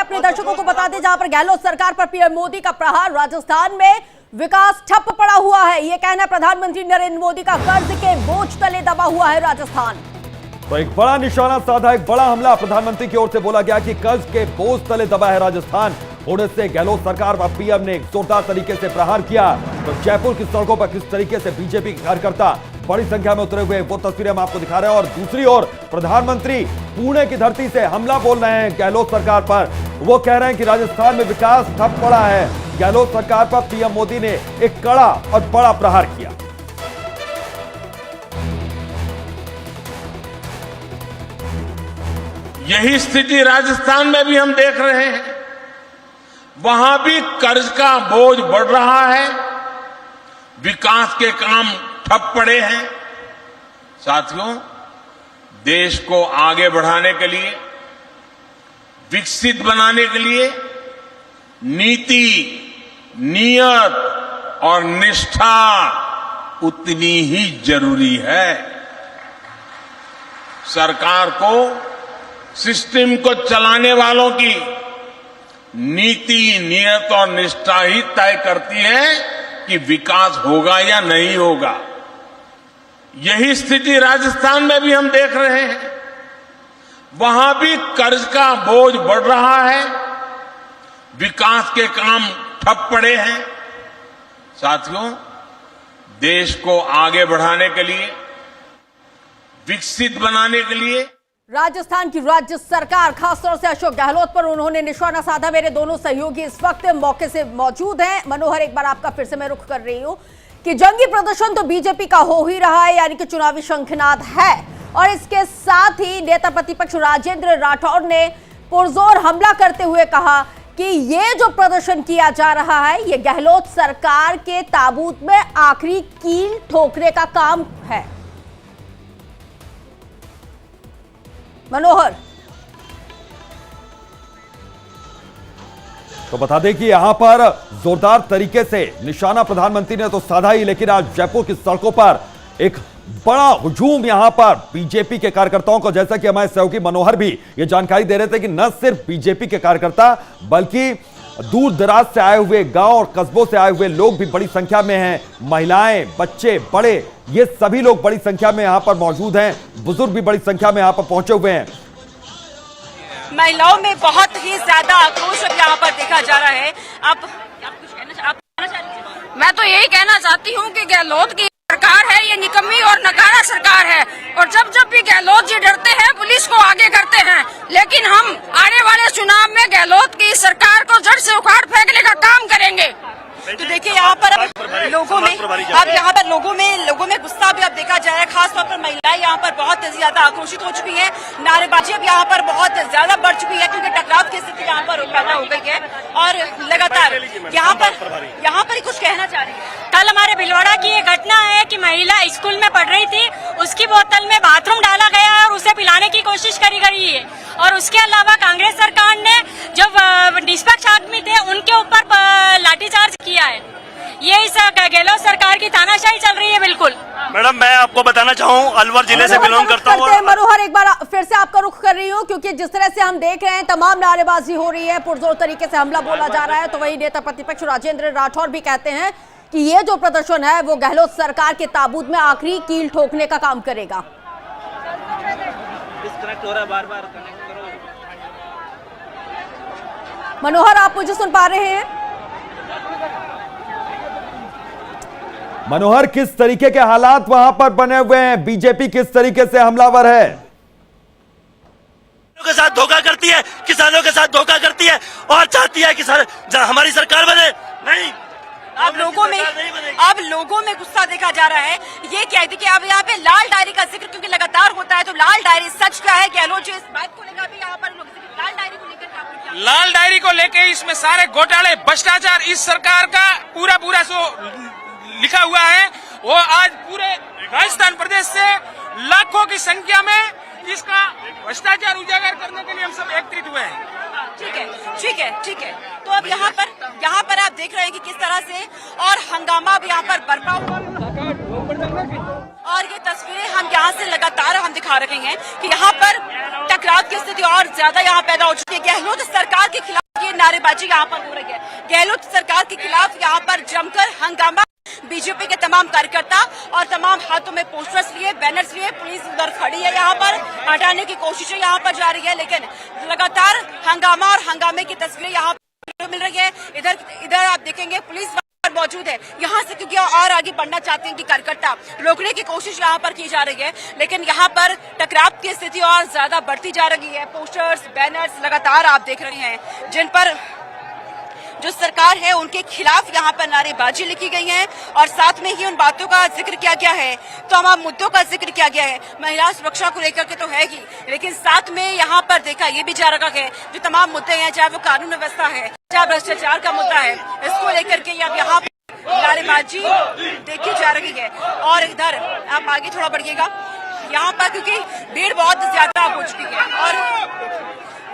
अपने दर्शकों को बता दें, जहां पर गहलोत सरकार पर पीएम मोदी का प्रहार। राजस्थान में विकास ठप पड़ा हुआ है, ये कहना प्रधानमंत्री नरेंद्र मोदी का। कर्ज के बोझ तले दबा हुआ है राजस्थान। तो एक बड़ा निशाना साधा, एक बड़ा हमला प्रधानमंत्री की ओर से बोला गया कि कर्ज के बोझ तले दबा है राजस्थान। होने से गहलोत सरकार व पीएम ने जोरदार तरीके से प्रहार किया। तो जयपुर की सड़कों पर किस तरीके से बीजेपी के कार्यकर्ता बड़ी संख्या में उतरे हुए, वो तस्वीरें हम आपको दिखा रहे हैं। और दूसरी ओर प्रधानमंत्री पुणे की धरती से हमला बोल रहे हैं गहलोत सरकार पर। वो कह रहे हैं कि राजस्थान में विकास ठप पड़ा है। गहलोत सरकार पर पीएम मोदी ने एक कड़ा और बड़ा प्रहार किया। यही स्थिति राजस्थान में भी हम देख रहे हैं। वहां भी कर्ज का बोझ बढ़ रहा है, विकास के काम ठप पड़े हैं। साथियों, देश को आगे बढ़ाने के लिए, विकसित बनाने के लिए नीति, नियत और निष्ठा उतनी ही जरूरी है। सरकार को, सिस्टम को चलाने वालों की नीति, नियत और निष्ठा ही तय करती है कि विकास होगा या नहीं होगा। यही स्थिति राजस्थान में भी हम देख रहे हैं। वहां भी कर्ज का बोझ बढ़ रहा है, विकास के काम ठप पड़े हैं। साथियों, देश को आगे बढ़ाने के लिए, विकसित बनाने के लिए राजस्थान की राज्य सरकार, खासतौर से अशोक गहलोत पर उन्होंने निशाना साधा। मेरे दोनों सहयोगी इस वक्त मौके से मौजूद हैं। मनोहर, एक बार आपका फिर से मैं रुख कर रही हूं कि जंगी प्रदर्शन तो बीजेपी का हो ही रहा है, यानी कि चुनावी शंखनाद है। और इसके साथ ही नेता प्रतिपक्ष राजेंद्र राठौड़ ने पुरजोर हमला करते हुए कहा कि ये जो प्रदर्शन किया जा रहा है, ये गहलोत सरकार के ताबूत में आखिरी कील ठोकने का काम है। मनोहर, तो बता दें कि यहां पर जोरदार तरीके से निशाना प्रधानमंत्री ने तो साधा ही, लेकिन आज जयपुर की सड़कों पर एक बड़ा हुजूम यहां पर बीजेपी के कार्यकर्ताओं को, जैसा कि हमारे सहयोगी मनोहर भी ये जानकारी दे रहे थे कि न सिर्फ बीजेपी के कार्यकर्ता बल्कि दूर दराज से आए हुए, गांव और कस्बों से आए हुए लोग भी बड़ी संख्या में हैं। महिलाएं, बच्चे, बड़े, ये सभी लोग बड़ी संख्या में यहां पर मौजूद हैं। बुजुर्ग भी बड़ी संख्या में यहां पर पहुंचे हुए हैं। महिलाओं में बहुत ही ज्यादा आक्रोश अब यहाँ पर देखा जा रहा है। आप कुछ कहना चाहती हैं? मैं तो यही कहना चाहती हूँ कि गहलोत की सरकार है, ये निकम्मी और नकारा सरकार है। और जब जब भी गहलोत जी डरते हैं, पुलिस को आगे करते हैं। लेकिन हम आने वाले चुनाव में गहलोत की सरकार को जड़ से उखाड़ फेंकने का काम करेंगे। तो देखिए, यहाँ पर लोगों में गुस्सा भी अब देखा जा रहा है। खासतौर पर महिलाएं यहाँ पर बहुत ज्यादा आक्रोशित हो चुकी हैं। नारेबाजी अब यहाँ पर बहुत ज्यादा बढ़ चुकी है, क्योंकि टकराव की स्थिति यहाँ पर पैदा हो गई है। और लगातार यहाँ पर ही कुछ कहना चाह रही है। कल हमारे भिलवाड़ा की ये घटना है कि महिला स्कूल में पढ़ रही थी, उसकी बोतल में बाथरूम डाला गया है और उसे पिलाने की कोशिश करी गई है। और उसके अलावा कांग्रेस सरकार ने जो निष्पक्ष आदमी थे, उनके ऊपर लाठीचार्ज किया है। ये इस गहलोत सरकार की तानाशाही चल रही है। बिल्कुल मैडम, मैं आपको बताना चाहूँ, अलवर जिले से बिलोंग करता हूँ। मनोहर, एक बार फिर से आपका रुख कर रही हूँ, क्योंकि जिस तरह से हम देख रहे हैं तमाम नारेबाजी हो रही है, पुरजोर तरीके से हमला बोला जा रहा है। तो वही नेता प्रतिपक्ष राजेंद्र राठौड़ भी कहते हैं कि ये जो प्रदर्शन है वो गहलोत सरकार के ताबूत में आखिरी कील ठोकने का काम करेगा। मनोहर, आप मुझे सुन पा रहे हैं? मनोहर, किस तरीके के हालात वहां पर बने हुए हैं? बीजेपी किस तरीके से हमलावर है? के साथ धोखा करती है, किसानों के साथ धोखा करती है और चाहती है कि हमारी सरकार बने। नहीं, अब लोगों में गुस्सा देखा जा रहा है। ये क्या है, देखिए अब यहाँ पे लाल डायरी का जिक्र क्योंकि लगातार होता है, तो लाल डायरी सच क्या है, गहलोत जी इस बात को लेकर भी यहाँ पर लोग लाल डायरी को लेकर, लाल डायरी को लेकर इसमें सारे घोटाले, भ्रष्टाचार इस सरकार का पूरा सो लिखा हुआ है। वो आज पूरे राजस्थान प्रदेश से लाखों की संख्या में इसका भ्रष्टाचार उजागर करने के लिए हम सब एकत्रित हुए हैं। ठीक है। तो अब यहाँ पर आप देख रहे हैं कि किस तरह से और हंगामा अब यहाँ पर बरपा हुआ, और ये तस्वीरें हम यहाँ से लगातार हम दिखा रहे हैं कि यहाँ पर टकराव की स्थिति और ज्यादा यहाँ पैदा हो चुकी है। गहलोत सरकार के खिलाफ ये नारेबाजी यहाँ पर हो रही है। गहलोत सरकार के खिलाफ यहाँ पर जमकर हंगामा, बीजेपी के तमाम कार्यकर्ता और तमाम हाथों में पोस्टर्स लिए, बैनर्स लिए, पुलिस उधर खड़ी है, यहाँ पर हटाने की कोशिशें यहाँ पर जारी है, लेकिन लगातार हंगामा और हंगामे की तस्वीरें यहाँ पर मिल रही है। इधर आप देखेंगे पुलिस मौजूद है यहाँ से, क्योंकि और आगे बढ़ना चाहते हैं कि कार्यकर्ता रोकने की कोशिश यहाँ पर की जा रही है, लेकिन यहाँ पर टकराव की स्थिति और ज्यादा बढ़ती जा रही है। पोस्टर्स, बैनर्स लगातार आप देख रहे हैं, जिन पर जो सरकार है उनके खिलाफ यहाँ पर नारेबाजी लिखी गई है और साथ में ही उन बातों का जिक्र किया गया है, तमाम मुद्दों का जिक्र किया गया है। महिला सुरक्षा को लेकर के तो है ही, लेकिन साथ में यहाँ पर देखा ये भी जा रखा है जो तमाम मुद्दे हैं, चाहे वो कानून व्यवस्था है, चाहे भ्रष्टाचार का मुद्दा है, इसको लेकर के अब यहाँ नारेबाजी देखी जा रही है। और इधर आप आगे थोड़ा बढ़िएगा, यहाँ पर क्योंकि भीड़ बहुत ज्यादा हो चुकी है और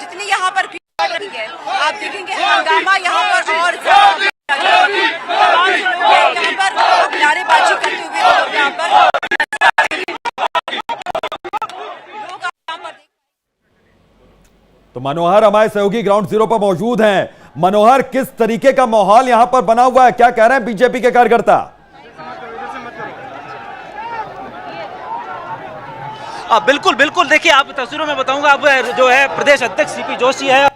जितनी यहाँ पर भीड़ बढ़ रही है आप देखेंगे हंगामा यहाँ पर और यहाँ पर नारेबाजी करते हुए यहाँ पर तो मनोहर हमारे सहयोगी ग्राउंड जीरो पर मौजूद हैं। मनोहर, किस तरीके का माहौल यहां पर बना हुआ है, क्या कह रहे हैं बीजेपी के कार्यकर्ता? बिल्कुल बिल्कुल, देखिए आप तस्वीरों में बताऊंगा। अब जो है प्रदेश अध्यक्ष सीपी जोशी है।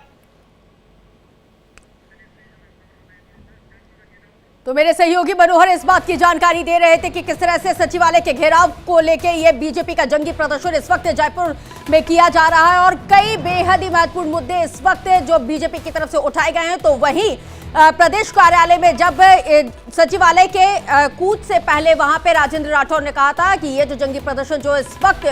तो मेरे सहयोगी मनोहर इस बात की जानकारी दे रहे थे कि किस तरह से सचिवालय के घेराव को लेके ये बीजेपी का जंगी प्रदर्शन इस वक्त जयपुर में किया जा रहा है और कई बेहद ही महत्वपूर्ण मुद्दे इस वक्त जो बीजेपी की तरफ से उठाए गए हैं। तो वहीं प्रदेश कार्यालय में जब सचिवालय के कूच से पहले वहां पे राजेंद्र राठौर ने कहा था कि ये जो जंगी प्रदर्शन जो इस वक्त